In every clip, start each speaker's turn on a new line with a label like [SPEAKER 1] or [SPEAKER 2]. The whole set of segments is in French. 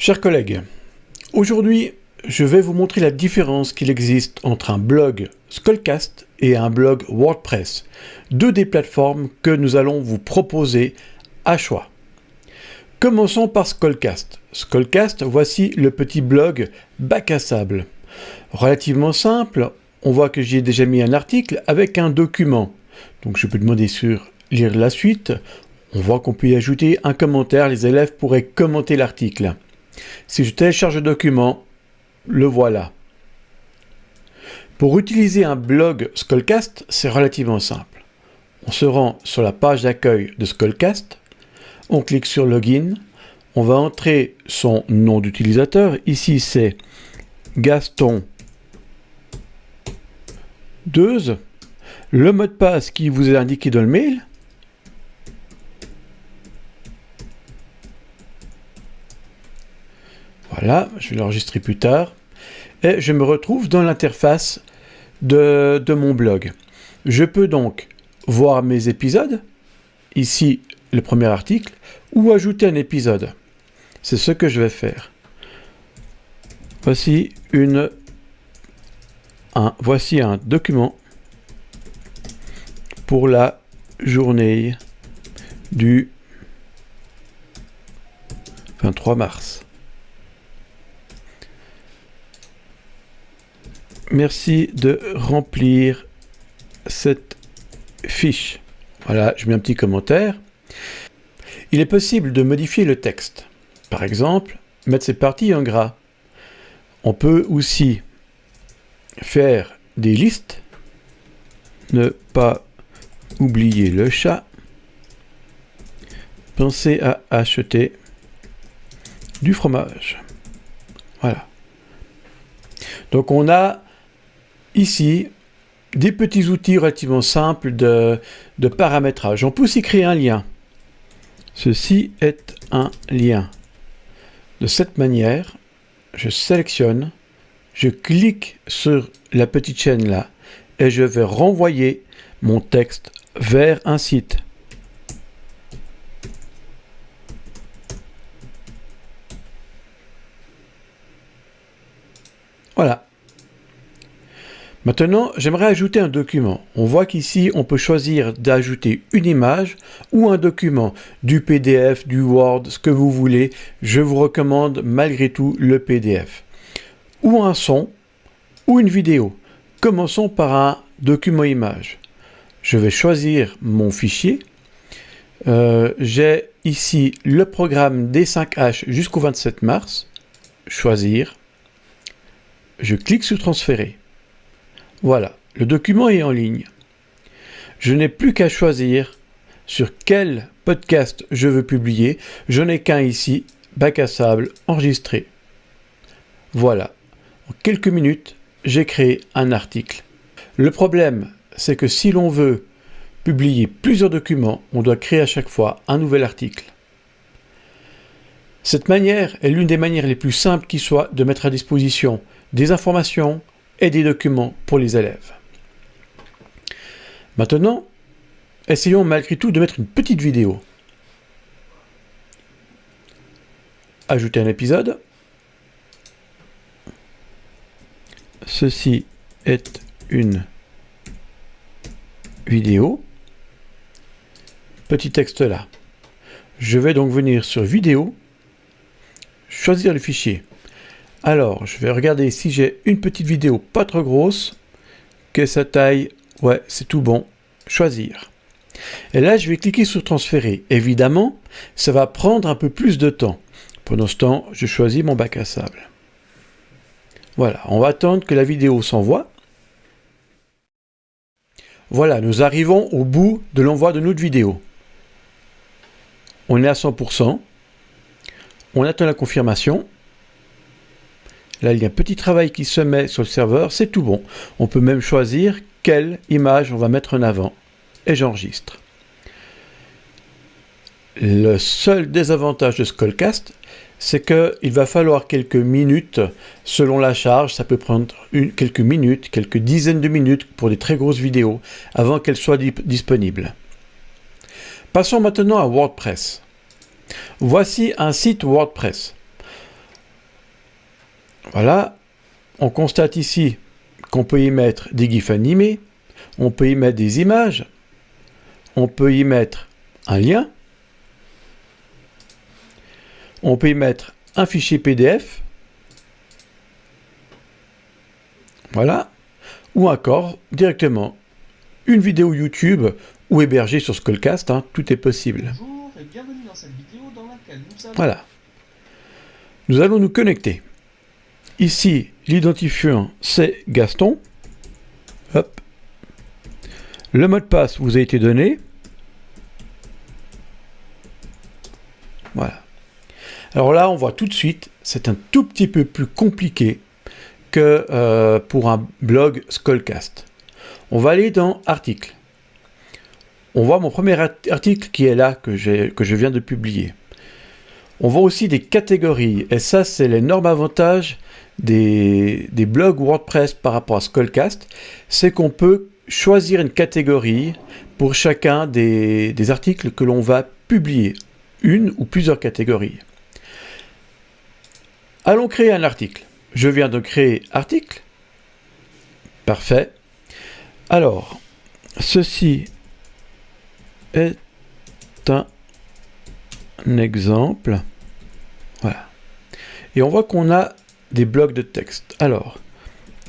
[SPEAKER 1] Chers collègues, aujourd'hui, je vais vous montrer la différence qu'il existe entre un blog Skullcast et un blog WordPress, deux des plateformes que nous allons vous proposer à choix. Commençons par Skullcast. Skullcast, voici le petit blog bac à sable. Relativement simple, on voit que j'y ai déjà mis un article avec un document. Donc je peux demander sur lire la suite. On voit qu'on peut y ajouter un commentaire, les élèves pourraient commenter l'article. Si je télécharge le document, le voilà. Pour utiliser un blog Skullcast, c'est relativement simple. On se rend sur la page d'accueil de Skullcast, on clique sur Login, on va entrer son nom d'utilisateur, ici c'est Gaston Deuze, le mot de passe qui vous est indiqué dans le mail, voilà, je vais l'enregistrer plus tard. Et je me retrouve dans l'interface de mon blog. Je peux donc voir mes épisodes, ici le premier article, ou ajouter un épisode. C'est ce que je vais faire. Voici un document pour la journée du 23 mars. Merci de remplir cette fiche. Voilà, je mets un petit commentaire. Il est possible de modifier le texte. Par exemple, mettre ces parties en gras. On peut aussi faire des listes. Ne pas oublier le chat. Pensez à acheter du fromage. Voilà. Donc on a ici des petits outils relativement simples de paramétrage. On peut aussi créer un lien. Ceci est un lien. De cette manière, je sélectionne, je clique sur la petite chaîne là et je vais renvoyer mon texte vers un site. Voilà. Maintenant, j'aimerais ajouter un document. On voit qu'ici, on peut choisir d'ajouter une image ou un document, du PDF, du Word, ce que vous voulez. Je vous recommande malgré tout le PDF. Ou un son, ou une vidéo. Commençons par un document image. Je vais choisir mon fichier. J'ai ici le programme D5H jusqu'au 27 mars. Choisir. Je clique sur transférer. Voilà, le document est en ligne. Je n'ai plus qu'à choisir sur quel podcast je veux publier. Je n'ai qu'un ici, bac à sable, enregistré. Voilà, en quelques minutes, j'ai créé un article. Le problème, c'est que si l'on veut publier plusieurs documents, on doit créer à chaque fois un nouvel article. Cette manière est l'une des manières les plus simples qui soit de mettre à disposition des informations et des documents pour les élèves. Maintenant, essayons malgré tout de mettre une petite vidéo. Ajouter un épisode. Ceci est une vidéo. Petit texte là. Je vais donc venir sur vidéo, choisir le fichier. Alors, je vais regarder si j'ai une petite vidéo pas trop grosse, que sa taille, ouais, c'est tout bon, choisir. Et là, je vais cliquer sur transférer. Évidemment, ça va prendre un peu plus de temps. Pendant ce temps, je choisis mon bac à sable. Voilà, on va attendre que la vidéo s'envoie. Voilà, nous arrivons au bout de l'envoi de notre vidéo. On est à 100%. On attend la confirmation. Là, il y a un petit travail qui se met sur le serveur, c'est tout bon. On peut même choisir quelle image on va mettre en avant. Et j'enregistre. Le seul désavantage de Skullcast, c'est qu'il va falloir quelques minutes selon la charge. Ça peut prendre quelques minutes, quelques dizaines de minutes pour des très grosses vidéos avant qu'elles soient disponibles. Passons maintenant à WordPress. Voici un site WordPress. Voilà, on constate ici qu'on peut y mettre des GIFs animés, on peut y mettre des images, on peut y mettre un lien, on peut y mettre un fichier PDF, voilà, ou encore directement une vidéo YouTube ou hébergée sur Skullcast, hein, tout est possible.
[SPEAKER 2] Bonjour et bienvenue dans cette vidéo dans laquelle nous allons...
[SPEAKER 1] Voilà. Nous allons nous connecter. Ici, l'identifiant, c'est Gaston. Hop. Le mot de passe vous a été donné. Voilà. Alors là, on voit tout de suite, c'est un tout petit peu plus compliqué que pour un blog Skullcast. On va aller dans Articles. On voit mon premier article qui est là, que je viens de publier. On voit aussi des catégories, et ça, c'est l'énorme avantage des blogs WordPress par rapport à Skullcast, c'est qu'on peut choisir une catégorie pour chacun des articles que l'on va publier, une ou plusieurs catégories. Allons créer un article. Je viens de créer article. Parfait. Alors, ceci est un exemple. Voilà. Et on voit qu'on a des blocs de texte. Alors,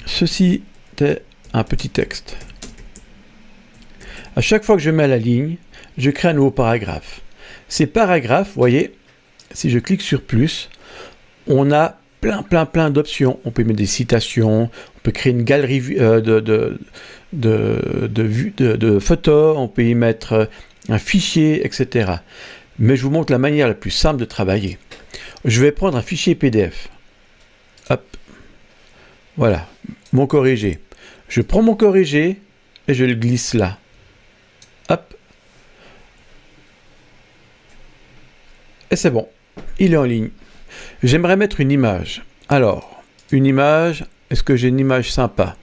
[SPEAKER 1] ceci est un petit texte. À chaque fois que je mets la ligne, je crée un nouveau paragraphe. Ces paragraphes, vous voyez, si je clique sur plus, on a plein d'options. On peut mettre des citations, on peut créer une galerie de photos, on peut y mettre un fichier, etc. Mais je vous montre la manière la plus simple de travailler. Je vais prendre un fichier PDF. Hop. Voilà, mon corrigé. Je prends mon corrigé et je le glisse là. Hop. Et c'est bon, il est en ligne. J'aimerais mettre une image. Alors, une image, est-ce que j'ai une image sympa?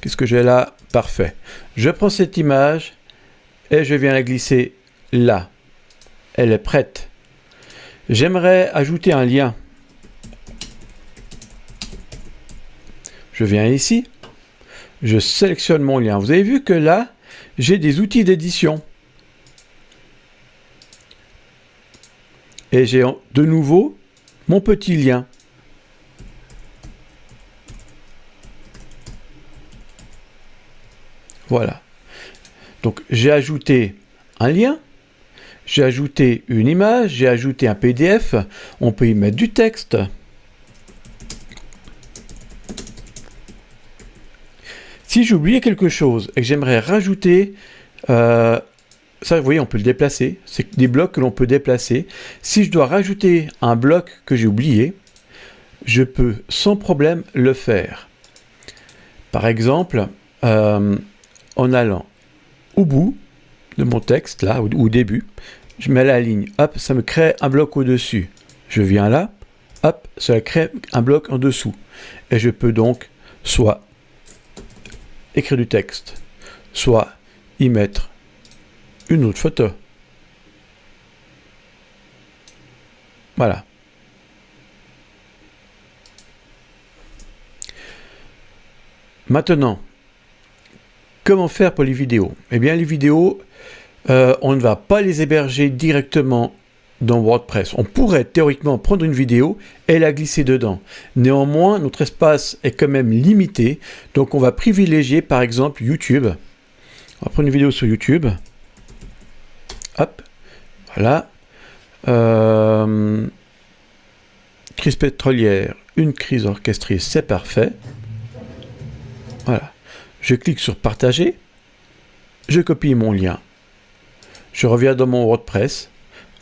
[SPEAKER 1] Qu'est-ce que j'ai là? Parfait. Je prends cette image et je viens la glisser là. Elle est prête. J'aimerais ajouter un lien. Je viens ici. Je sélectionne mon lien. Vous avez vu que là, j'ai des outils d'édition. Et j'ai de nouveau mon petit lien. Voilà. Donc j'ai ajouté un lien, j'ai ajouté une image, j'ai ajouté un PDF, on peut y mettre du texte. Si j'ai oublié quelque chose et que j'aimerais rajouter, ça vous voyez on peut le déplacer, c'est des blocs que l'on peut déplacer. Si je dois rajouter un bloc que j'ai oublié, je peux sans problème le faire. Par exemple, en allant au bout de mon texte, là, au début, je mets la ligne, hop, ça me crée un bloc au-dessus. Je viens là, hop, ça crée un bloc en dessous. Et je peux donc soit écrire du texte, soit y mettre une autre photo. Voilà. Maintenant, comment faire pour les vidéos? Eh bien, les vidéos, on ne va pas les héberger directement dans WordPress. On pourrait théoriquement prendre une vidéo et la glisser dedans. Néanmoins, notre espace est quand même limité, donc on va privilégier par exemple YouTube. On va prendre une vidéo sur YouTube. Hop, voilà. Crise pétrolière, une crise orchestrée, c'est parfait. Voilà. Je clique sur partager. Je copie mon lien. Je reviens dans mon WordPress.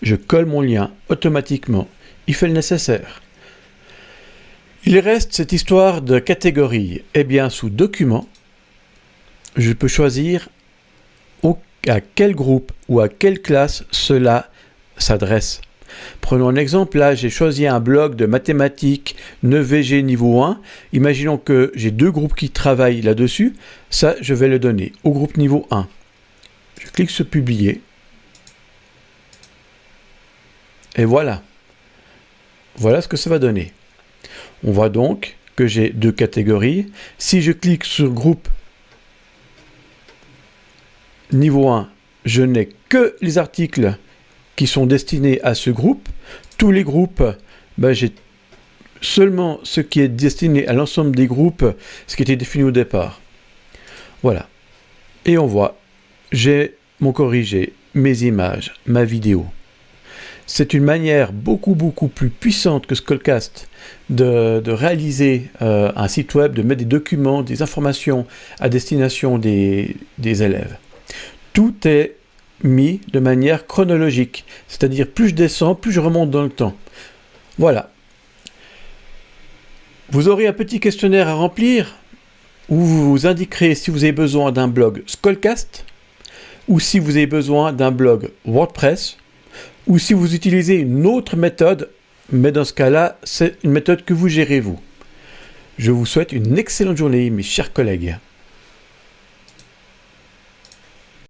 [SPEAKER 1] Je colle mon lien automatiquement. Il fait le nécessaire. Il reste cette histoire de catégorie. Eh bien, sous Documents, je peux choisir à quel groupe ou à quelle classe cela s'adresse. Prenons un exemple, là j'ai choisi un blog de mathématiques 9VG niveau 1. Imaginons que j'ai deux groupes qui travaillent là-dessus. Ça, je vais le donner au groupe niveau 1. Je clique sur publier. Et voilà. Voilà ce que ça va donner. On voit donc que j'ai 2 catégories. Si je clique sur groupe niveau 1, je n'ai que les articles qui sont destinés à ce groupe. Tous les groupes, j'ai seulement ce qui est destiné à l'ensemble des groupes, ce qui était défini au départ. Voilà. Et on voit, j'ai mon corrigé, mes images, ma vidéo. C'est une manière beaucoup plus puissante que Skullcast de réaliser un site web, de mettre des documents, des informations à destination des élèves. Tout est mis de manière chronologique, c'est-à-dire plus je descends, plus je remonte dans le temps. Voilà. Vous aurez un petit questionnaire à remplir où vous indiquerez si vous avez besoin d'un blog Skullcast ou si vous avez besoin d'un blog WordPress ou si vous utilisez une autre méthode, mais dans ce cas-là, c'est une méthode que vous gérez vous. Je vous souhaite une excellente journée, mes chers collègues.